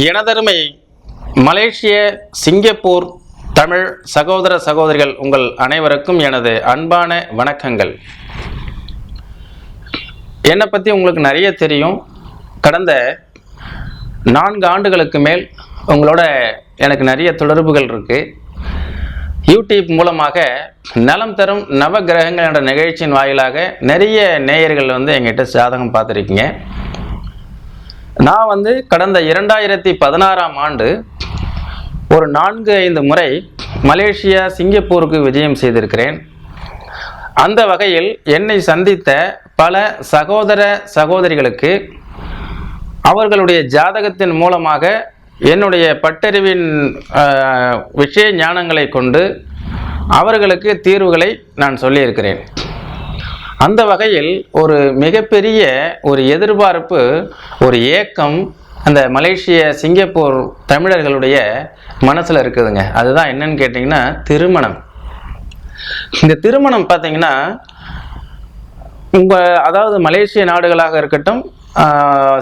எனதருமை மலேசிய சிங்கப்பூர் தமிழ் சகோதர சகோதரிகள் உங்கள் அனைவருக்கும் எனது அன்பான வணக்கங்கள். என்னை பற்றி உங்களுக்கு நிறைய தெரியும். கடந்த 4 ஆண்டுகளுக்கு மேல் உங்களோட எனக்கு நிறைய தொடர்புகள் இருக்குது. யூடியூப் மூலமாக நலம் தரும் நவகிரகங்கள் என்ற நிகழ்ச்சியின் வாயிலாக நிறைய நேயர்கள் எங்கிட்ட ஜாதகம் பார்த்துருக்கீங்க. நான் கடந்த 2016ஆம் ஆண்டு ஒரு 4-5 முறை மலேசியா சிங்கப்பூருக்கு விஜயம் செய்திருக்கிறேன். அந்த வகையில் என்னை சந்தித்த பல சகோதர சகோதரிகளுக்கு அவர்களுடைய ஜாதகத்தின் மூலமாக என்னுடைய பட்டறிவின் விஷய ஞானங்களை கொண்டு அவர்களுக்கு தீர்வுகளை நான் சொல்லியிருக்கிறேன். அந்த வகையில் ஒரு மிகப்பெரிய ஒரு எதிர்பார்ப்பு, ஒரு ஏக்கம் அந்த மலேசிய சிங்கப்பூர் தமிழர்களுடைய மனசில் இருக்குதுங்க. அதுதான் என்னன்னு கேட்டிங்கன்னா திருமணம். இந்த திருமணம் பார்த்தீங்கன்னா அதாவது மலேசிய நாடுகளாக இருக்கட்டும்,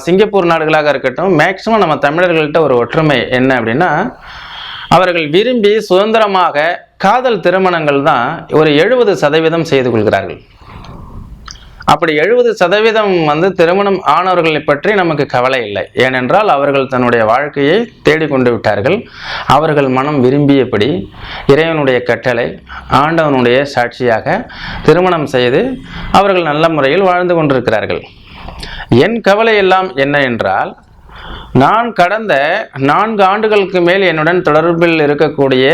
சிங்கப்பூர் நாடுகளாக இருக்கட்டும், மேக்சிமம் நம்ம தமிழர்கள்ட்ட ஒரு ஒற்றுமை என்ன அப்படின்னா, அவர்கள் விரும்பி சுதந்திரமாக காதல் திருமணங்கள் தான் ஒரு 70% செய்து கொள்கிறார்கள். அப்படி 70% திருமணம் ஆனவர்களை பற்றி நமக்கு கவலை இல்லை. ஏனென்றால் அவர்கள் தன்னுடைய வாழ்க்கையை தேடிக்கொண்டு விட்டார்கள். அவர்கள் மனம் விரும்பியபடி இறைவனுடைய கட்டளை, ஆண்டவனுடைய சாட்சியாக திருமணம் செய்து அவர்கள் நல்ல முறையில் வாழ்ந்து கொண்டிருக்கிறார்கள். என் கவலை எல்லாம் என்ன என்றால், நான் கடந்த 4 ஆண்டுகளுக்கு மேல் என்னுடன் தொடர்பில் இருக்கக்கூடிய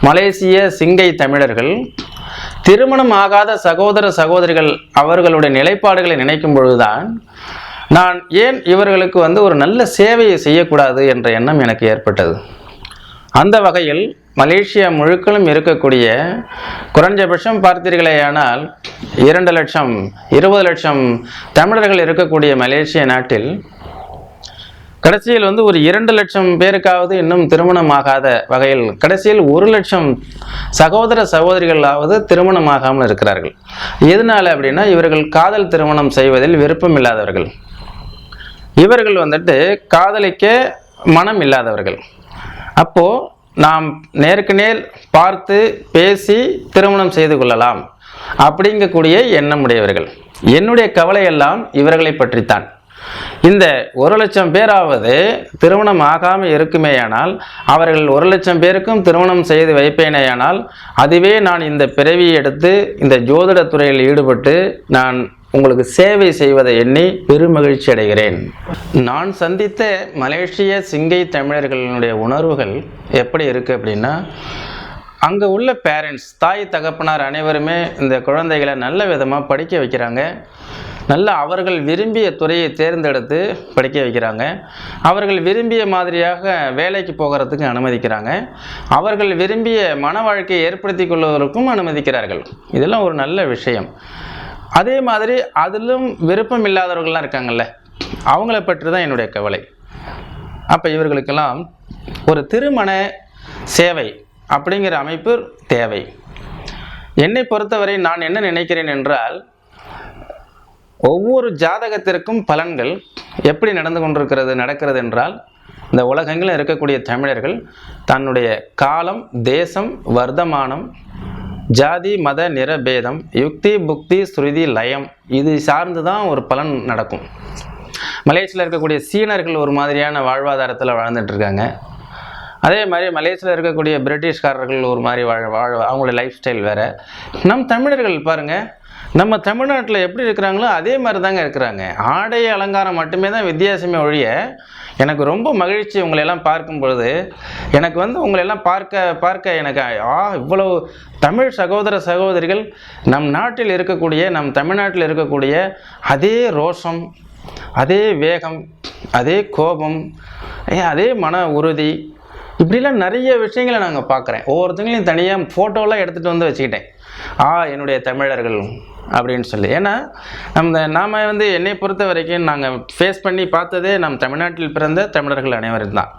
மலேசிய சிங்கை தமிழர்கள், திருமணம் ஆகாத சகோதர சகோதரிகள் அவர்களுடைய நிலைப்பாடுகளை நினைக்கும் பொழுதுதான் நான் ஏன் இவர்களுக்கு ஒரு நல்ல சேவையை செய்யக்கூடாது என்ற எண்ணம் எனக்கு ஏற்பட்டது. அந்த வகையில் மலேசியா முழுக்களும் இருக்கக்கூடிய குறைஞ்சபட்சம் பார்த்தீர்களேயானால் 2 லட்சம் 20 லட்சம் தமிழர்கள் இருக்கக்கூடிய மலேசிய நாட்டில் கடைசியில் ஒரு 2 லட்சம் பேருக்காவது இன்னும் திருமணம் ஆகாத வகையில், கடைசியில் 1 லட்சம் சகோதர சகோதரிகளாவது திருமணம் ஆகாமல் இருக்கிறார்கள். எதனால அப்படின்னா, இவர்கள் காதல் திருமணம் செய்வதில் விருப்பம் இல்லாதவர்கள். இவர்கள் காதலிக்க மனம் இல்லாதவர்கள். அப்போ நாம் நேருக்கு நேர் பார்த்து பேசி திருமணம் செய்து கொள்ளலாம் அப்படிங்கக்கூடிய எண்ணம் உடையவர்கள். என்னுடைய கவலையெல்லாம் இவர்களை பற்றித்தான். இந்த 1 லட்சம் பேராவது திருமணம் ஆகாமல் இருக்குமேயானால், அவர்கள் 1 லட்சம் பேருக்கும் திருமணம் செய்து வைப்பேனேயானால், அதுவே நான் இந்த பிறவியை எடுத்து இந்த ஜோதிட துறையில் ஈடுபட்டு நான் உங்களுக்கு சேவை செய்வதை எண்ணி பெருமகிழ்ச்சி அடைகிறேன். நான் சந்தித்த மலேசிய சிங்கை தமிழர்களுடைய உணர்வுகள் எப்படி இருக்குது அப்படின்னா, அங்கே உள்ள பேரண்ட்ஸ், தாய் தகப்பனார் அனைவருமே இந்த குழந்தைகளை நல்ல விதமாக படிக்க வைக்கிறாங்க. நல்ல அவர்கள் விரும்பிய துறையை தேர்ந்தெடுத்து படிக்க வைக்கிறாங்க. அவர்கள் விரும்பிய மாதிரியாக வேலைக்கு போகிறதுக்கு அனுமதிக்கிறாங்க. அவர்கள் விரும்பிய மன வாழ்க்கையை ஏற்படுத்தி கொள்வதற்கும் அனுமதிக்கிறார்கள். இதெல்லாம் ஒரு நல்ல விஷயம். அதே மாதிரி அதிலும் விருப்பம் இல்லாதவர்கள்லாம் இருக்காங்கல்ல, அவங்கள பற்றி தான் என்னுடைய கவலை. அப்போ இவர்களுக்கெல்லாம் ஒரு திருமண சேவை அப்படிங்கிற அமைப்பு தேவை. என்னை பொறுத்தவரை நான் என்ன நினைக்கிறேன் என்றால், ஒவ்வொரு ஜாதகத்திற்கும் பலன்கள் எப்படி நடக்கிறது என்றால், இந்த உலகங்களில் இருக்கக்கூடிய தமிழர்கள் தன்னுடைய காலம், தேசம், வர்த்தமானம், ஜாதி, மத, நிறபேதம், யுக்தி, புக்தி, ஸ்ருதி, லயம், இது சார்ந்து தான் ஒரு பலன் நடக்கும். மலேசியாவில் இருக்கக்கூடிய சீனர்கள் ஒரு மாதிரியான வாழ்வாதாரத்தில் வாழ்ந்துட்டு இருக்காங்க. அதே மாதிரி மலேசியாவில் இருக்கக்கூடிய பிரிட்டிஷ்காரர்கள் ஒரு மாதிரி அவங்களுடைய லைஃப் ஸ்டைல் வேறு. நம் தமிழர்கள் பாருங்கள், நம்ம தமிழ்நாட்டில் எப்படி இருக்கிறாங்களோ அதே மாதிரி தாங்க இருக்கிறாங்க. ஆடை அலங்காரம் மட்டுமே தான் வித்தியாசமே ஒழிய, எனக்கு ரொம்ப மகிழ்ச்சி உங்களையெல்லாம் பார்க்கும் பொழுது. எனக்கு உங்களையெல்லாம் பார்க்க எனக்கு இவ்வளவு தமிழ் சகோதர சகோதரிகள் நம் நாட்டில் இருக்கக்கூடிய, நம் தமிழ்நாட்டில் இருக்கக்கூடிய அதே ரோஷம், அதே வேகம், அதே கோபம், அதே மன உறுதி, இப்படிலாம் நிறைய விஷயங்களை நாங்கள் பார்க்குறேன். ஒவ்வொருத்தங்களையும் தனியாக ஃபோட்டோலாம் எடுத்துகிட்டு வச்சுக்கிட்டேன். என்னுடைய தமிழர்கள் அப்படின்னு சொல்லி. ஏன்னா நாம் வந்து என்னை பொறுத்த வரைக்கும் நாங்கள் ஃபேஸ் பண்ணி பார்த்ததே நம் தமிழ்நாட்டில் பிறந்த தமிழர்கள் அனைவரும் தான்.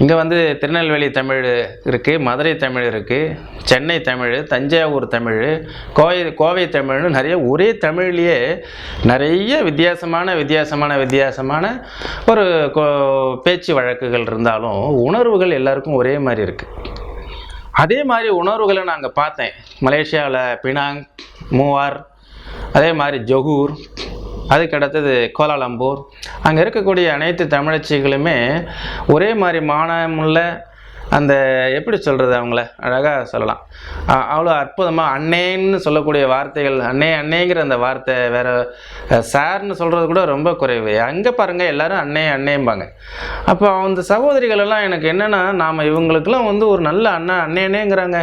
இங்கே வந்து திருநெல்வேலி தமிழ் இருக்குது, மதுரை தமிழ் இருக்குது, சென்னை தமிழ், தஞ்சாவூர் தமிழ், கோவை தமிழ்னு நிறைய ஒரே தமிழ்லேயே நிறைய வித்தியாசமான ஒரு பேச்சு வழக்குகள் இருந்தாலும் உணர்வுகள் எல்லாருக்கும் ஒரே மாதிரி இருக்குது. அதே மாதிரி உணர்வுகளை நாங்கள் பார்த்தேன் மலேசியாவில் பினாங், மூவார், அதே மாதிரி ஜொகூர், அதுக்கடுத்தது கோலாலம்பூர். அங்கே இருக்கக்கூடிய அனைத்து தமிழச்சிகளுமே ஒரே மாதிரி மானமுள்ள அந்த எப்படி சொல்கிறது, அவங்கள அழகாக சொல்லலாம், அவ்வளோ அற்புதமாக அண்ணேன்னு சொல்லக்கூடிய வார்த்தைகள், அண்ணேங்கிற அந்த வார்த்தை வேறு சார்னு சொல்கிறது கூட ரொம்ப குறைவு. அங்கே பாருங்கள் எல்லாரும் அண்ணேம்பாங்க. அப்போ அந்த சகோதரிகளெல்லாம் எனக்கு என்னென்னா, நாம் இவங்களுக்கெல்லாம் வந்து ஒரு நல்ல அண்ணேங்கிறாங்க,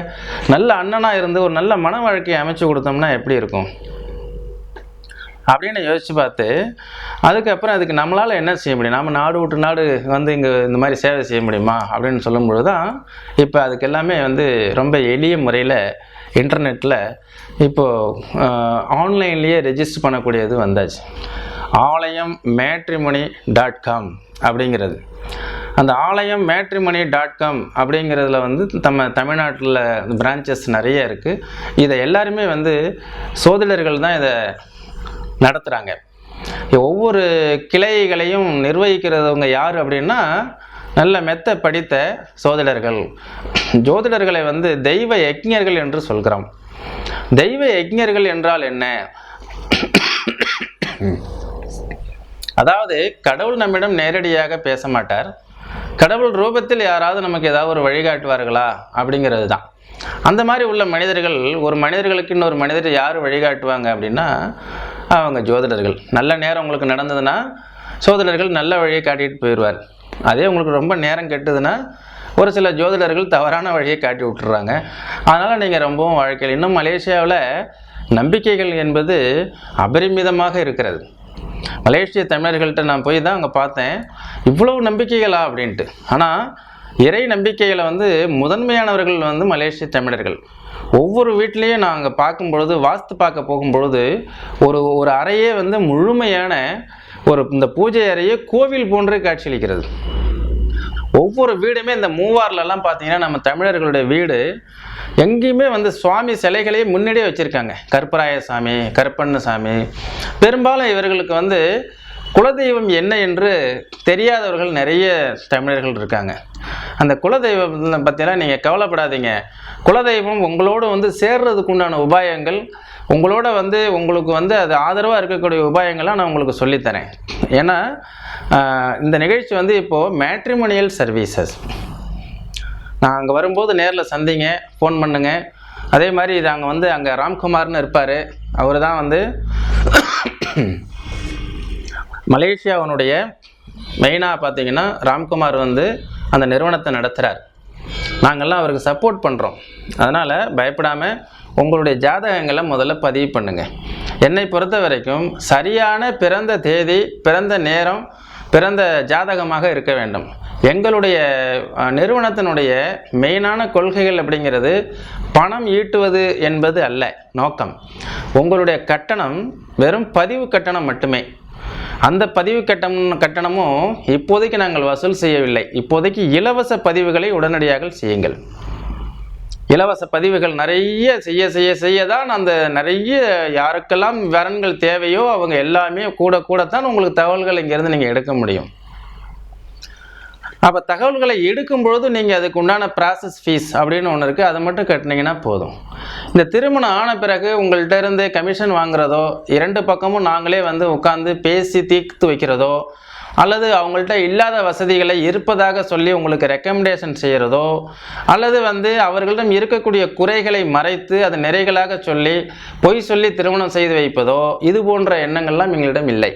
நல்ல அண்ணனாக இருந்து ஒரு நல்ல மன வாழ்க்கையை அமைச்சு கொடுத்தோம்னா எப்படி இருக்கும் அப்படின்னு யோசித்து பார்த்து, அதுக்கப்புறம் அதுக்கு நம்மளால் என்ன செய்ய முடியும், நம்ம நாடு விட்டு நாடு வந்து இங்கே இந்த மாதிரி சேவை செய்ய முடியுமா அப்படின்னு சொல்லும்பொழுது தான் இப்போ அதுக்கு எல்லாமே வந்து ரொம்ப எளிய முறையில் இன்டர்நெட்டில் இப்போது ஆன்லைன்லேயே ரெஜிஸ்டர் பண்ணக்கூடியது வந்தாச்சு. ஆலயம் matrimony.com அப்படிங்கிறது. அந்த ஆலயம் matrimony.com அப்படிங்கிறதுல வந்து தமிழ்நாட்டில் பிரான்ச்சஸ் நிறைய இருக்குது. இதை எல்லாருமே வந்து சோதிடர்கள் தான் இதை நடத்துகிறாங்க. ஒவ்வொரு கிளைகளையும் நிர்வகிக்கிறவங்க யார் அப்படின்னா நல்ல மெத்த படித்த சோதிடர்கள். ஜோதிடர்களை வந்து தெய்வ யக்ஞர்கள் என்று சொல்கிறோம். தெய்வ யக்ஞர்கள் என்றால் என்ன? அதாவது கடவுள் நம்மிடம் நேரடியாக பேச மாட்டார், கடவுள் ரூபத்தில் யாராவது நமக்கு ஏதாவது ஒரு வழிகாட்டுவார்களா அப்படிங்கிறது தான். அந்த மாதிரி உள்ள மனிதர்கள், ஒரு மனிதர்களுக்கு இன்னொரு மனிதர் யார் வழிகாட்டுவாங்க அப்படின்னா அவங்க ஜோதிடர்கள். நல்ல நேரம் உங்களுக்கு நடந்ததுன்னா சோதிடர்கள் நல்ல வழியை காட்டிட்டு போயிடுவார். அதே உங்களுக்கு ரொம்ப நேரம் கெட்டுதுன்னா ஒரு சில ஜோதிடர்கள் தவறான வழியை காட்டி விட்டுறாங்க. அதனால் நீங்கள் ரொம்பவும் வாழ்க்கையில் இன்னும் மலேசியாவில் நம்பிக்கைகள் என்பது அபரிமிதமாக இருக்கிறது. மலேசிய தமிழர்கள்ட்ட நான் போய் தான் அங்கே பார்த்தேன், இவ்வளவு நம்பிக்கைகளா அப்படின்ட்டு. ஆனால் இறை நம்பிக்கைகளை வந்து முதன்மையானவர்கள் வந்து மலேசிய தமிழர்கள். ஒவ்வொரு வீட்லேயும் நாங்கள் பார்க்கும் பொழுது, வாஸ்து பார்க்க போகும்பொழுது ஒரு அறையே வந்து முழுமையான இந்த பூஜை அறையே கோவில் போன்றே காட்சியளிக்கிறது. ஒவ்வொரு வீடுமே இந்த மூவார்லலாம் பார்த்தீங்கன்னா நம்ம தமிழர்களுடைய வீடு எங்கேயுமே வந்து சுவாமி சிலைகளையே முன்னாடியே வச்சுருக்காங்க. கருப்பராய சாமி, கருப்பண்ண சாமி. பெரும்பாலும் இவர்களுக்கு வந்து குலதெய்வம் என்ன என்று தெரியாதவர்கள் நிறைய தமிழர்கள் இருக்காங்க. அந்த குலதெய்வம் பற்றிலாம் நீங்கள் கவலைப்படாதீங்க. குலதெய்வம் உங்களோடு வந்து சேர்றதுக்கு உண்டான உபாயங்கள், உங்களோட வந்து உங்களுக்கு வந்து அது ஆதரவாக இருக்கக்கூடிய உபாயங்கள்லாம் நான் உங்களுக்கு சொல்லித்தரேன். ஏன்னா இந்த நிகழ்ச்சி வந்து இப்போது மேட்ரிமோனியல் சர்வீசஸ். நான் அங்கே வரும்போது நேரில் சந்திங்க, ஃபோன் பண்ணுங்க. அதே மாதிரி இது அங்கே ராம்குமார்னு இருப்பார். அவர் தான் வந்து மலேசியாவினுடைய மெயினாக பார்த்தீங்கன்னா ராம்குமார் வந்து அந்த நிறுவனத்தை நடத்துகிறார். நாங்கள்லாம் அவருக்கு சப்போர்ட் பண்ணுறோம். அதனால் பயப்படாமல் உங்களுடைய ஜாதகங்களை முதல்ல பதிவு பண்ணுங்கள். என்னை பொறுத்த வரைக்கும் சரியான பிறந்த தேதி, பிறந்த நேரம், பிறந்த ஜாதகமாக இருக்க வேண்டும். எங்களுடைய நிறுவனத்தினுடைய மெயினான கொள்கைகள் அப்படிங்கிறது பணம் ஈட்டுவது என்பது அல்ல நோக்கம். உங்களுடைய கட்டணம் வெறும் பதிவு கட்டணம் மட்டுமே. அந்த பதிவு கட்டணமும் இப்போதைக்கு நாங்கள் வசூல் செய்யவில்லை. இப்போதைக்கு இலவச பதிவுகளை உடனடியாக செய்யுங்கள். இலவச பதிவுகள் நிறைய செய்ய தான் அந்த நிறைய யாருக்கெல்லாம் வரன்கள் தேவையோ அவங்க எல்லாமே கூடத்தான் உங்களுக்கு தகவல்கள் இங்கேருந்து நீங்கள் எடுக்க முடியும். அப்போ தகவல்களை எடுக்கும் பொழுது நீங்கள் அதுக்கு உண்டான ப்ராசஸ் ஃபீஸ் அப்படின்னு ஒன்று இருக்குது, அதை மட்டும் கட்டினீங்கன்னா போதும். இந்த திருமணம் ஆன பிறகு உங்கள்கிட்ட இருந்து கமிஷன் வாங்குறதோ, இரண்டு பக்கமும் நாங்களே வந்து உட்காந்து பேசி தீர்த்து வைக்கிறதோ, அல்லது அவங்கள்ட்ட இல்லாத வசதிகளை இருப்பதாக சொல்லி உங்களுக்கு ரெக்கமெண்டேஷன் செய்கிறதோ, அல்லது வந்து அவர்களிடம் இருக்கக்கூடிய குறைகளை மறைத்து அதை நிறைகளாக சொல்லி பொய் சொல்லி திருமணம் செய்து வைப்பதோ, இது போன்ற எண்ணங்கள்லாம் எங்களிடம் இல்லை.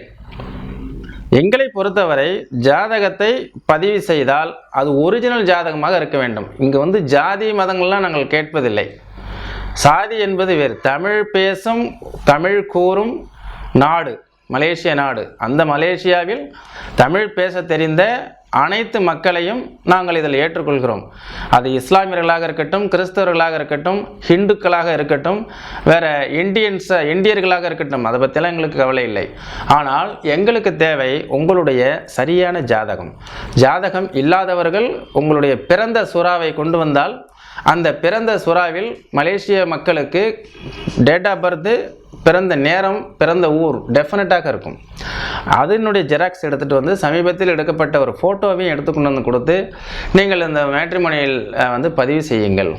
எங்களை பொறுத்தவரை ஜாதகத்தை பதிவு செய்தால் அது ஒரிஜினல் ஜாதகமாக இருக்க வேண்டும். இங்கே வந்து ஜாதி மதங்கள்லாம் நாங்கள் கேட்பதில்லை. சாதி என்பது வேறு. தமிழ் பேசும், தமிழ் கூறும் நாடு மலேசிய நாடு. அந்த மலேசியாவில் தமிழ் பேச தெரிந்த அனைத்து மக்களையும் நாங்கள் இதில் ஏற்றுக்கொள்கிறோம். அது இஸ்லாமியர்களாக இருக்கட்டும், கிறிஸ்தவர்களாக இருக்கட்டும், ஹிந்துக்களாக இருக்கட்டும், வேற இந்தியர்களாக இருக்கட்டும், அதை பற்றியெல்லாம் எங்களுக்கு கவலை இல்லை. ஆனால் எங்களுக்கு தேவை உங்களுடைய சரியான ஜாதகம். ஜாதகம் இல்லாதவர்கள் உங்களுடைய பிறந்த சூறாவை கொண்டு வந்தால் அந்த பிறந்த சூறாவில் மலேசிய மக்களுக்கு டேட் ஆஃப் பர்த், பிறந்த நேரம், பிறந்த ஊர் டெஃபினட்டாக இருக்கும். அதனுடைய ஜெராக்ஸ் எடுத்துகிட்டு வந்து சமீபத்தில் எடுக்கப்பட்ட ஒரு ஃபோட்டோவையும் எடுத்துக்கொண்டு வந்து கொடுத்து நீங்கள் இந்த மேட்ரிமோனியில் வந்து பதிவு செய்யுங்கள்.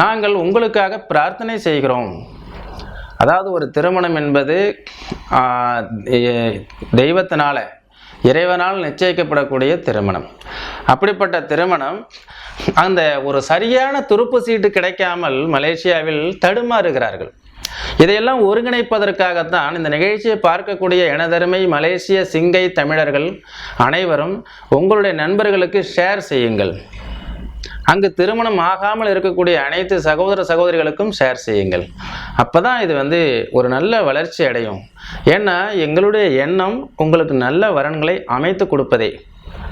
நாங்கள் உங்களுக்காக பிரார்த்தனை செய்கிறோம். அதாவது ஒரு திருமணம் என்பது தெய்வத்தினால, இறைவனால் நிச்சயிக்கப்படக்கூடிய திருமணம். அப்படிப்பட்ட திருமணம் அந்த ஒரு சரியான துருப்பு சீட்டு கிடைக்காமல் மலேசியாவில் தடுமாறுகிறார்கள். இதையெல்லாம் ஒருங்கிணைப்பதற்காகத்தான் இந்த நிகழ்ச்சியை பார்க்கக்கூடிய எனதருமை மலேசிய சிங்கை தமிழர்கள் அனைவரும் உங்களுடைய நண்பர்களுக்கு ஷேர் செய்யுங்கள். அங்கு திருமணம் ஆகாமல் இருக்கக்கூடிய அனைத்து சகோதர சகோதரிகளுக்கும் ஷேர் செய்யுங்கள். அப்போதான் இது வந்து ஒரு நல்ல வளர்ச்சி அடையும். ஏன்னா எங்களுடைய எண்ணம் உங்களுக்கு நல்ல வரன்களை அமைத்து கொடுப்பதே.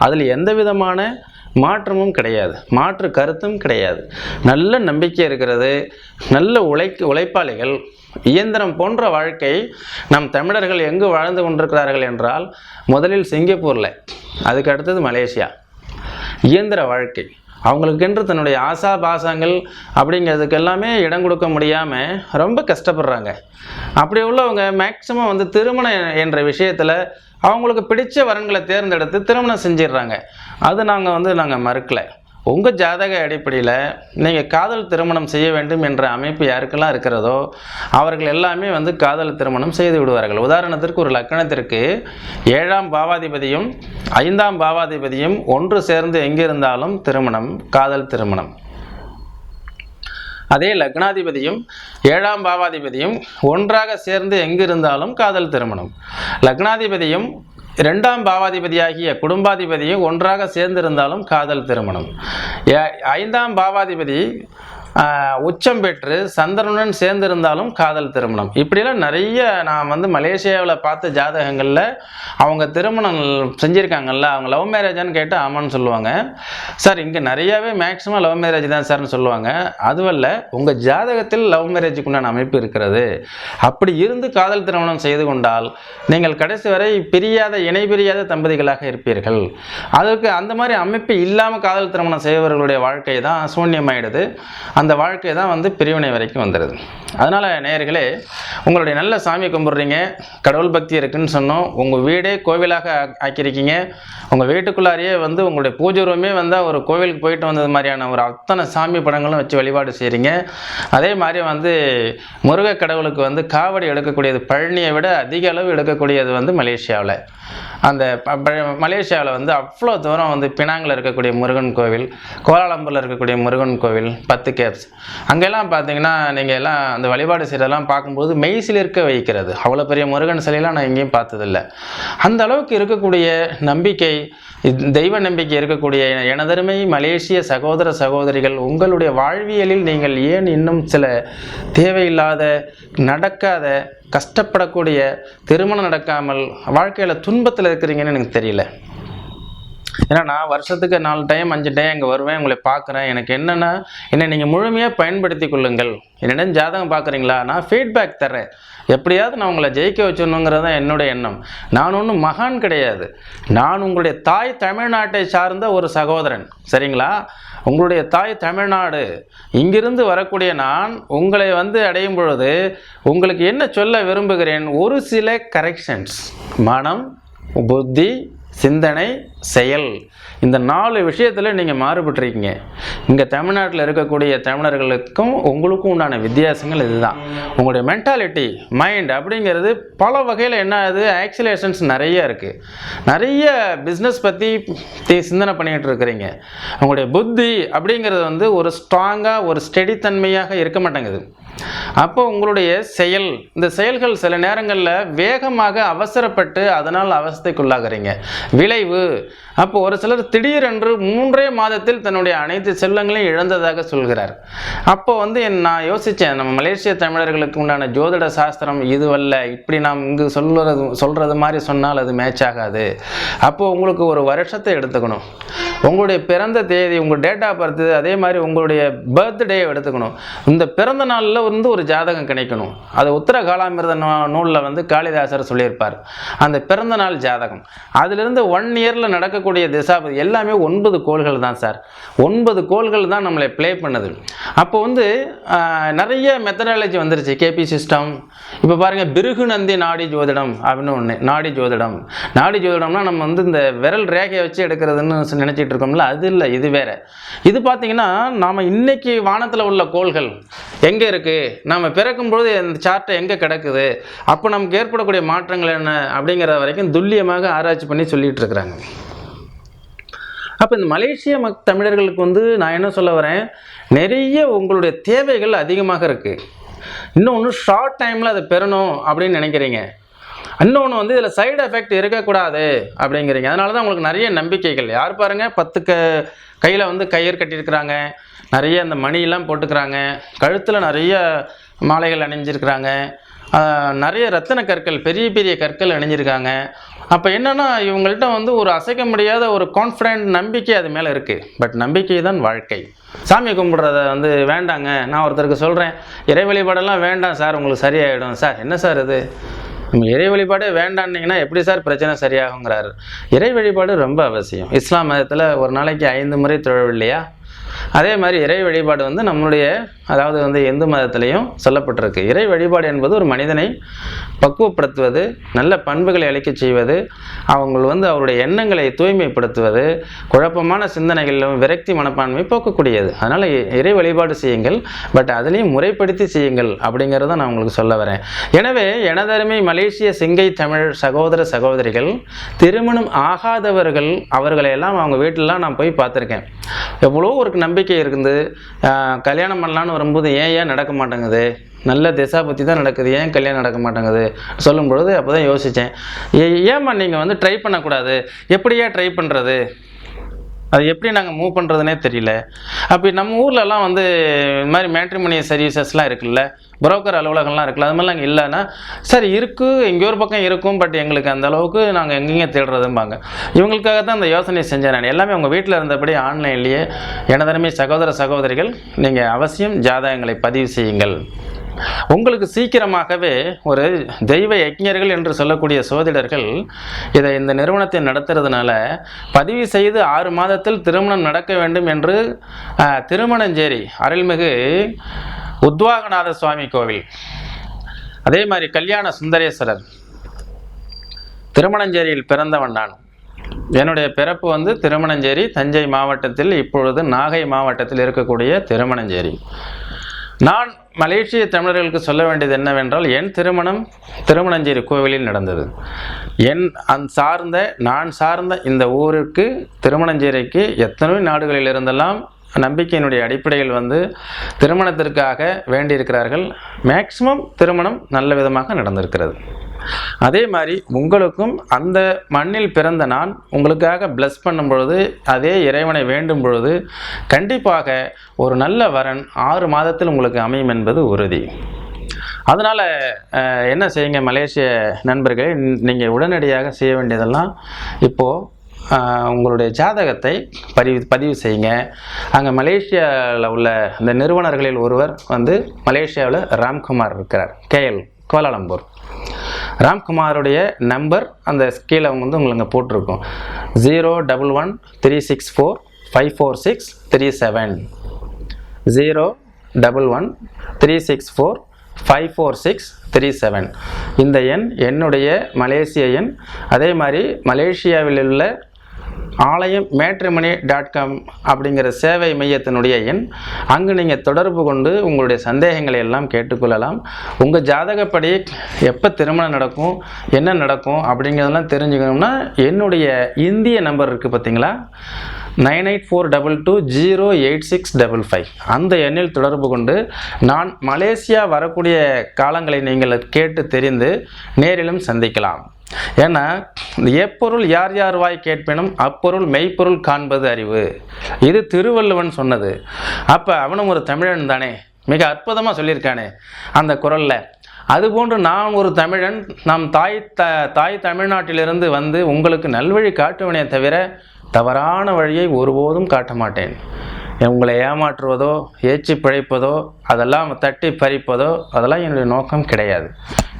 அதில் எந்த விதமான மாற்றமும் கிடையாது, மாற்று கருத்தும் கிடையாது. நல்ல நம்பிக்கை இருக்கிறது. நல்ல உழைப்பாளிகள், இயந்திரம் போன்ற வாழ்க்கை நம் தமிழர்கள் எங்கு வாழ்ந்து கொண்டிருக்கிறார்கள் என்றால் முதலில் சிங்கப்பூரில், அதுக்கு அடுத்தது மலேசியா. இயந்திர வாழ்க்கை. அவங்களுக்கென்று தன்னுடைய ஆசாபாசங்கள் அப்படிங்கிறதுக்கு எல்லாமே இடம் கொடுக்க முடியாமல் ரொம்ப கஷ்டப்படுறாங்க. அப்படி உள்ளவங்க மேக்சிமம் வந்து திருமணம் என்ற விஷயத்தில் அவங்களுக்கு பிடிச்ச வரன்களை தேர்ந்தெடுத்து திருமணம் செஞ்சிடுறாங்க. அது நாங்கள் மறுக்கலை. உங்கள் ஜாதக அடிப்படையில் நீங்கள் காதல் திருமணம் செய்ய வேண்டும் என்ற அமைப்பு யாருக்கெல்லாம் இருக்கிறதோ அவர்கள் எல்லாமே வந்து காதல் திருமணம் செய்து விடுவார்கள். உதாரணத்திற்கு ஒரு லக்னத்திற்கு 7ஆம் பாவாதிபதியும் 5ஆம் பாவாதிபதியும் ஒன்று சேர்ந்து எங்கிருந்தாலும் திருமணம் காதல் திருமணம். அதே லக்னாதிபதியும் 7ஆம் பாவாதிபதியும் ஒன்றாக சேர்ந்து எங்கிருந்தாலும் காதல் திருமணம். லக்னாதிபதியும் 2ஆம் பாவாதிபதியாகிய குடும்பாதிபதியும் ஒன்றாக சேர்ந்திருந்தாலும் காதல் திருமணம். 5ஆம் பாவாதிபதி உச்சம் பெற்று சந்திரனுடன் சேர்ந்திருந்தாலும் காதல் திருமணம். இப்படிலாம் நிறைய நான் வந்து மலேசியாவில் பார்த்த ஜாதகங்களில் அவங்க திருமணம் செஞ்சுருக்காங்கல்ல, அவங்க லவ் மேரேஜான்னு கேட்டு ஆமான்னு சொல்லுவாங்க. சார் இங்கே நிறையாவே மேக்ஸிமம் லவ் மேரேஜ் தான் சார்னு சொல்லுவாங்க. அதுவல்ல, உங்கள் ஜாதகத்தில் லவ் மேரேஜுக்குண்டான அமைப்பு இருக்கிறது. அப்படி இருந்து காதல் திருமணம் செய்து கொண்டால் நீங்கள் கடைசி வரை இணை பிரியாத தம்பதிகளாக இருப்பீர்கள். அதற்கு அந்த மாதிரி அமைப்பு இல்லாமல் காதல் திருமணம் செய்பவர்களுடைய வாழ்க்கை தான் சூன்யமாயிடுது. அந்த வாழ்க்கை தான் வந்து பிரிவினை வரைக்கும் வந்துடுது. அதனால் நேயர்களே, உங்களுடைய நல்ல சாமி கும்பிட்றீங்க, கடவுள் பக்தி இருக்குன்னு சொன்னோம், உங்கள் வீடே கோவிலாக ஆக்கியிருக்கீங்க. உங்கள் வீட்டுக்குள்ளாரியே வந்து உங்களுடைய பூஜை ரூமே வந்தால் ஒரு கோவிலுக்கு போயிட்டு வந்தது மாதிரியான ஒரு அத்தனை சாமி படங்களும் வச்சு வழிபாடு செய்கிறீங்க. அதே மாதிரி வந்து முருக கடவுளுக்கு வந்து காவடி எடுக்கக்கூடியது பழனியை விட அதிக அளவு எடுக்கக்கூடியது வந்து மலேசியாவில். அந்த மலேசியாவில் வந்து அவ்வளோ தூரம் வந்து பினாங்கில் இருக்கக்கூடிய முருகன் கோவில், கோலாலம்பூரில் இருக்கக்கூடிய முருகன் கோவில், 10 கேப்ஸ், அங்கெல்லாம் பார்த்தீங்கன்னா நீங்கள் எல்லாம் அந்த வழிபாடு செய்கிறதெல்லாம் பார்க்கும்போது மெய்சில் இருக்க வைக்கிறது. அவ்வளோ பெரிய முருகன் சிலையெல்லாம் நான் எங்கேயும் பார்த்ததில்லை. அந்த அளவுக்கு இருக்கக்கூடிய நம்பிக்கை, தெய்வ நம்பிக்கை இருக்கக்கூடிய எனதருமை மலேசிய சகோதர சகோதரிகள், உங்களுடைய வாழ்வியலில் நீங்கள் ஏன் இன்னும் சில தேவையில்லாத, நடக்காத, கஷ்டப்படக்கூடிய, திருமணம் நடக்காமல் வாழ்க்கையில் துன்பத்தில் இருக்கிறீங்கன்னு எனக்கு தெரியல. ஏன்னா நான் வருஷத்துக்கு 4 டைம் 5 டைம் இங்கே வருவேன், உங்களை பார்க்குறேன். எனக்கு என்னென்னா நீங்கள் முழுமையாக பயன்படுத்தி கொள்ளுங்கள். என்னிடம் ஜாதகம் பார்க்குறீங்களா, நான் ஃபீட்பேக் தர்றேன். எப்படியாவது நான் உங்களை ஜெயிக்க வச்சிடணுங்கிறது தான் என்னுடைய எண்ணம். நான் ஒன்றும் மகான் கிடையாது. நான் உங்களுடைய தாய் தமிழ்நாட்டை சார்ந்த ஒரு சகோதரன், சரிங்களா? உங்களுடைய தாய் தமிழ்நாடு. இங்கிருந்து வரக்கூடிய நான் உங்களை வந்து அடையும் பொழுது உங்களுக்கு என்ன சொல்ல விரும்புகிறேன், ஒரு சில கரெக்ஷன்ஸ், மனம், புத்தி, சிந்தனை, செயல், இந்த 4 விஷயத்தில் நீங்கள் மாறுபட்டுருக்கீங்க. இங்கே தமிழ்நாட்டில் இருக்கக்கூடிய தமிழர்களுக்கும் உங்களுக்கும் உண்டான வித்தியாசங்கள் இதுதான். உங்களுடைய மென்டாலிட்டி, மைண்ட் அப்படிங்கிறது பல வகையில் என்ன ஆகுது, ஆக்சிலேஷன்ஸ் நிறைய இருக்குது. நிறைய பிஸ்னஸ் பற்றி சிந்தனை பண்ணிகிட்டு இருக்கிறீங்க. உங்களுடைய புத்தி அப்படிங்கிறது வந்து ஒரு ஸ்ட்ராங்காக, ஒரு ஸ்டெடித்தன்மையாக இருக்க மாட்டேங்குது. அப்போ உங்களுடைய இந்த செயல்கள் சில நேரங்களில் வேகமாக அவசரப்பட்டு அதனால் அவஸ்தைக்குள்ளாகிறீங்க. விளைவு அப்போ ஒரு சிலர் திடீரென்று 3 மாதத்தில் தன்னுடைய அனைத்து செல்வங்களையும் இழந்ததாக சொல்கிறார். அப்போ நான் யோசித்தேன், நம்ம மலேசிய தமிழர்களுக்கு உண்டான ஜோதிட சாஸ்திரம் இதுவல்ல, இப்படி நாம் இங்கு சொல்கிறது மாதிரி சொன்னால் அது மேட்ச் ஆகாது. அப்போது உங்களுக்கு ஒரு வருஷத்தை எடுத்துக்கணும், உங்களுடைய பிறந்த தேதி, உங்கள் டேட் ஆஃப் பர்த், அதே மாதிரி உங்களுடைய பர்த்டே எடுத்துக்கணும். இந்த பிறந்த நாளில் ஒரு ஜாதகம் கிடைக்கணும். அது உத்தர காலாமிர்த நூலில் காளிதாசர் சொல்லியிருப்பார். அந்த பிறந்த நாள் ஜாதகம், அதிலிருந்து 1 இயரில் நடக்கக்கூடிய திசாபதி எல்லாமே 9 கோள்கள் தான் சார். 9 கோள்கள் தான் நம்மளை ப்ளே பண்ணுது. அப்போ நிறைய மெத்தடாலஜி வந்துருச்சு, கேபி சிஸ்டம். இப்போ பாருங்கள், பிருகு நந்தி நாடி ஜோதிடம் அப்படின்னு ஒன்று. நாடி ஜோதிடம்னா நம்ம இந்த விரல் ரேகையை வச்சு எடுக்கிறதுன்னு நினச்சிட்டு இருக்கோம்ல, அது இல்லை, இது வேற. இது பார்த்தீங்கன்னா நாம் இன்னைக்கு வானத்தில் உள்ள கோள்கள் எங்கே இருக்குது, நாம் பிறக்கும்பொழுது இந்த சார்ட்டை எங்கே கிடக்குது, அப்போ நமக்கு ஏற்படக்கூடிய மாற்றங்கள் என்ன அப்படிங்கிற வரைக்கும் துல்லியமாக ஆராய்ச்சி பண்ணி சொல்லிட்டு இருக்கிறாங்க. அப்போ இந்த மலேசிய தமிழர்களுக்கு நான் என்ன சொல்ல வரேன், நிறைய உங்களுடைய தேவைகள் அதிகமாக இருக்குது. இன்னொன்று ஷார்ட் டைமில் அதை பெறணும் அப்படின்னு நினைக்கிறீங்க. இன்னொன்று இதில் சைடு எஃபெக்ட் இருக்கக்கூடாது அப்படிங்கிறீங்க. அதனால தான் உங்களுக்கு நிறைய நம்பிக்கைகள். யார் பாருங்கள், 10 கையில் கயிறு கட்டியிருக்கிறாங்க, நிறைய அந்த மணியெல்லாம் போட்டுக்கிறாங்க, கழுத்தில் நிறைய மாலைகள் அணிஞ்சிருக்கிறாங்க, நிறைய ரத்தின கற்கள், பெரிய பெரிய கற்கள் அணிஞ்சிருக்காங்க. அப்போ என்னென்னா இவங்கள்ட்ட ஒரு அசைக்க முடியாத ஒரு கான்ஃபிடென்ட் நம்பிக்கை அது மேலே இருக்குது. பட் நம்பிக்கை தான் வாழ்க்கை. சாமி கும்பிட்றத வேண்டாங்க. நான் ஒருத்தருக்கு சொல்கிறேன், இறை வழிபாடெல்லாம் வேண்டாம் சார், உங்களுக்கு சரியாயிடும். சார் என்ன சார் இது, நம்ம இறை வழிபாடே வேண்டான்னீங்கன்னா எப்படி சார் பிரச்சனை சரியாகுங்கிறாரு. இறை வழிபாடு ரொம்ப அவசியம். இஸ்லாம் மதத்தில் ஒரு நாளைக்கு 5 முறை தொழவில்லையா? அதே மாதிரி இறை வழிபாடு நம்மளுடைய அதாவது இந்து மதத்திலையும் சொல்லப்பட்டிருக்கு. இறை வழிபாடு என்பது ஒரு மனிதனை பக்குவப்படுத்துவது, நல்ல பண்புகளை அளிக்க செய்வது, அவங்க அவருடைய எண்ணங்களை தூய்மைப்படுத்துவது, குழப்பமான சிந்தனைகளிலும் விரக்தி மனப்பான்மை போக்கக்கூடியது. அதனால் இறை வழிபாடு செய்யுங்கள், பட் அதுலேயும் முறைப்படுத்தி செய்யுங்கள் அப்படிங்கிறத நான் உங்களுக்கு சொல்ல வரேன். எனவே எனதருமை மலேசிய சிங்கை தமிழ் சகோதர சகோதரிகள், திருமணம் ஆகாதவர்கள் அவர்களையெல்லாம் அவங்க வீட்டிலலாம் நான் போய் பார்த்துருக்கேன். எவ்வளோ ஒரு நம்பிக்கை இருக்குது, கல்யாணம் பண்ணலான்னு வரும்போது ஏன் நடக்க மாட்டேங்குது, நல்ல திசா பற்றி தான் நடக்குது, ஏன் கல்யாணம் நடக்க மாட்டேங்குது சொல்லும் பொழுது அப்போ தான் யோசித்தேன், ஏம்மா நீங்கள் ட்ரை பண்ணக்கூடாது, எப்படியா ட்ரை பண்ணுறது, அது எப்படி நாங்கள் மூவ் பண்ணுறதுனே தெரியல. அப்படி நம்ம ஊர்லலாம் இந்த மாதிரி மேட்ரிமோனி சர்வீசஸ்லாம் இருக்குல்ல, புரோக்கர் அலுவலகம்லாம் இருக்குல்ல, அது மாதிரிலாம் அங்கே இல்லைன்னா சரி இருக்குது, எங்கேயோ ஒரு பக்கம் இருக்கும், பட் எங்களுக்கு அந்த அளவுக்கு நாங்கள் எங்கெங்கே தேடுறதும்பாங்க. இவங்களுக்காக தான் அந்த யோசனை செஞ்சேன் நான். எல்லாமே உங்கள் வீட்டில் இருந்தபடி ஆன்லைன்லேயே. எனதருமை சகோதர சகோதரிகள், நீங்கள் அவசியம் ஜாதகங்களை பதிவு செய்யுங்கள். உங்களுக்கு சீக்கிரமாகவே ஒரு தெய்வ யஜ்ஞர்கள் என்று சொல்லக்கூடிய சோதிடர்கள் இந்த நிறுவனத்தை நடத்துறதுனால பதிவு செய்து 6 மாதத்தில் திருமணம் நடக்க வேண்டும் என்று திருமணஞ்சேரி அருள்மிகு உத்வாகநாத சுவாமி கோவில், அதே மாதிரி கல்யாண சுந்தரேஸ்வரர், திருமணஞ்சேரியில் பிறந்தவன் நான். என்னுடைய பிறப்பு திருமணஞ்சேரி, தஞ்சை மாவட்டத்தில், இப்பொழுது நாகை மாவட்டத்தில் இருக்கக்கூடிய திருமணஞ்சேரி. நான் மலேசிய தமிழர்களுக்கு சொல்ல வேண்டியது என்னவென்றால், என் திருமணம் திருமணஞ்சேரி கோவிலில் நடந்தது. நான் சார்ந்த இந்த ஊருக்கு, திருமணஞ்சேரிக்கு எத்தனையோ நாடுகளில் இருந்தெல்லாம் நம்பிக்கையினுடைய அடிப்படையில் திருமணத்திற்காக வேண்டியிருக்கிறார்கள். மேக்சிமம் திருமணம் நல்ல விதமாக நடந்திருக்கிறது. அதே மாதிரி உங்களுக்கும் அந்த மண்ணில் பிறந்த நான் உங்களுக்காக பிளஸ் பண்ணும் பொழுது, அதே இறைவனை வேண்டும் பொழுது கண்டிப்பாக ஒரு நல்ல வரன் 6 மாதத்தில் உங்களுக்கு அமையும் என்பது உறுதி. அதனால் என்ன செய்யுங்க மலேசிய நண்பர்களே, நீங்கள் உடனடியாக செய்ய வேண்டியதெல்லாம் இப்போது உங்களுடைய ஜாதகத்தை பதிவு செய்யுங்க. அங்கே மலேசியாவில் உள்ள இந்த நிறுவனர்களில் ஒருவர் மலேசியாவில் ராம்குமார் இருக்கிறார், KL கோலாலம்பூர். ராம்குமாருடைய நம்பர் அந்த கீழே உங்களுக்கு போட்டிருக்கோம், 01136454637, 01136454637. இந்த எண் என்னுடைய மலேசிய எண். அதே மாதிரி மலேசியாவில் உள்ள ஆலயம் matrimony.com அப்படிங்கிற சேவை மையத்தினுடைய எண். அங்கு நீங்கள் தொடர்பு கொண்டு உங்களுடைய சந்தேகங்களை எல்லாம் கேட்டுக்கொள்ளலாம். உங்கள் ஜாதகப்படி எப்போ திருமணம் நடக்கும், என்ன நடக்கும் அப்படிங்கிறதெல்லாம் தெரிஞ்சுக்கணும்னா என்னுடைய இந்திய நம்பர் இருக்குது பார்த்தீங்களா, 9842208655 அந்த எண்ணில் தொடர்பு கொண்டு நான் மலேசியா வரக்கூடிய காலங்களை நீங்கள் கேட்டு தெரிந்து நேரிலும் சந்திக்கலாம். ஏன்னா எப்பொருள் யார் யார் வாய் கேட்பினும் அப்பொருள் மெய்ப்பொருள் காண்பது அறிவு, இது திருவள்ளுவன் சொன்னது. அப்போ அவனும் ஒரு தமிழன் தானே, மிக அற்புதமாக சொல்லியிருக்கானே அந்த குரலில். அதுபோன்று நான் ஒரு தமிழன், நம் தாய் தமிழ்நாட்டிலிருந்து வந்து உங்களுக்கு நல்வழி காட்டுவனே தவிர தவறான வழியை ஒருபோதும் காட்ட மாட்டேன். உங்களை ஏமாற்றுவதோ ஏச்சி பிழைப்பதோ அதெல்லாம் தட்டி பறிப்பதோ அதெல்லாம் என்னுடைய நோக்கம் கிடையாது.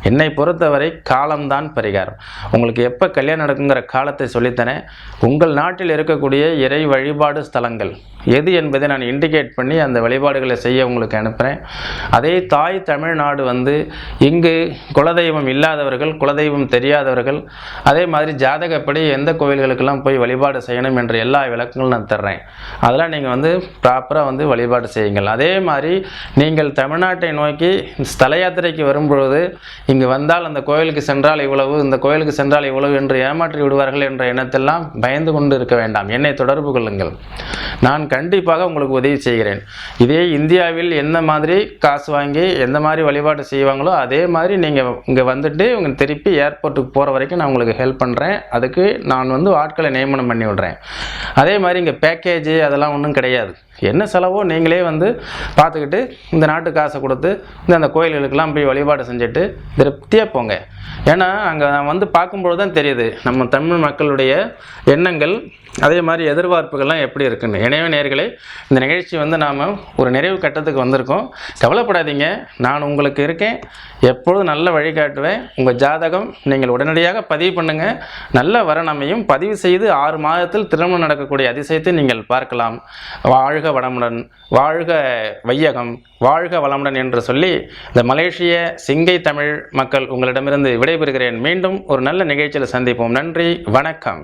என்னை பொறுத்தவரை காலம்தான் பரிகாரம். உங்களுக்கு எப்போ கல்யாணம் நடக்குங்கிற காலத்தை சொல்லித்தரேன். உங்கள் நாட்டில் இருக்கக்கூடிய இறை வழிபாடு ஸ்தலங்கள் எது என்பதை நான் இண்டிகேட் பண்ணி அந்த வழிபாடுகளை செய்ய உங்களுக்கு அனுப்புகிறேன். அதே தாய் தமிழ்நாடு வந்து இங்கு குலதெய்வம் இல்லாதவர்கள், குலதெய்வம் தெரியாதவர்கள், அதே மாதிரி ஜாதகப்படி எந்த கோவில்களுக்கெல்லாம் போய் வழிபாடு செய்யணும் என்ற எல்லா விளக்கங்களும் நான் தர்றேன். அதெல்லாம் நீங்கள் வந்து ப்ராப்பராக வந்து வழிபாடு செய்யுங்கள். அதே மாதிரி நீங்கள் தமிழ்நாட்டை நோக்கி ஸ்தல யாத்திரைக்கு வரும்பொழுது இங்கு வந்தால் அந்த கோயிலுக்கு சென்றால் இவ்வளவு, இந்த கோயிலுக்கு சென்றால் இவ்வளவு என்று ஏமாற்றி விடுவார்கள் என்ற எண்ணத்தெல்லாம் பயந்து கொண்டு இருக்க வேண்டாம். என்னை தொடர்பு கொள்ளுங்கள், நான் கண்டிப்பாக உங்களுக்கு உதவி செய்கிறேன். இதே இந்தியாவில் எந்த மாதிரி காசு வாங்கி எந்த மாதிரி வழிபாடு செய்வாங்களோ அதே மாதிரி நீங்கள் இங்கே வந்துட்டு உங்கள் திருப்பி ஏர்போர்ட்டுக்கு போகிற வரைக்கும் நான் உங்களுக்கு ஹெல்ப் பண்ணுறேன். அதுக்கு நான் வந்து ஆட்களை நியமனம் பண்ணி விடுறேன். அதே மாதிரி இங்கே பேக்கேஜ் அதெல்லாம் ஒன்றும் கிடையாது. என்ன செலவோ நீங்களே வந்து பார்த்துக்கிட்டு இந்த நாட்டு காசை கொடுத்து அந்த கோயில்களுக்கெல்லாம் போய் வழிபாடு செஞ்சுட்டு திருப்தியாக போங்க. ஏன்னா அங்கே நான் வந்து பார்க்கும்பொழுது தான் தெரியுது நம்ம தமிழ் மக்களுடைய எண்ணங்கள், அதே மாதிரி எதிர்பார்ப்புகள்லாம் எப்படி இருக்குன்னு. எனவே நேயர்களே, இந்த நிகழ்ச்சி வந்து நாம் ஒரு நிறைவு கட்டத்துக்கு வந்திருக்கோம். கவலைப்படாதீங்க, நான் உங்களுக்கு இருக்கேன். எப்பொழுதும் நல்ல வழிகாட்டுவேன். உங்கள் ஜாதகம் நீங்கள் உடனடியாக பதிவு பண்ணுங்கள். நல்ல வரனமையும் பதிவு செய்து 6 மாதத்தில் திருமணம் நடக்கக்கூடிய அதிசயத்தை நீங்கள் பார்க்கலாம். வாழ்க வளமுடன், வாழ்க வையகம், வாழ்க வளமுடன் என்று சொல்லி இந்த மலேசிய சிங்கை தமிழ் மக்கள் உங்களிடமிருந்து விடைபெறுகிறேன். மீண்டும் ஒரு நல்ல நிகழ்ச்சியில் சந்திப்போம். நன்றி, வணக்கம்.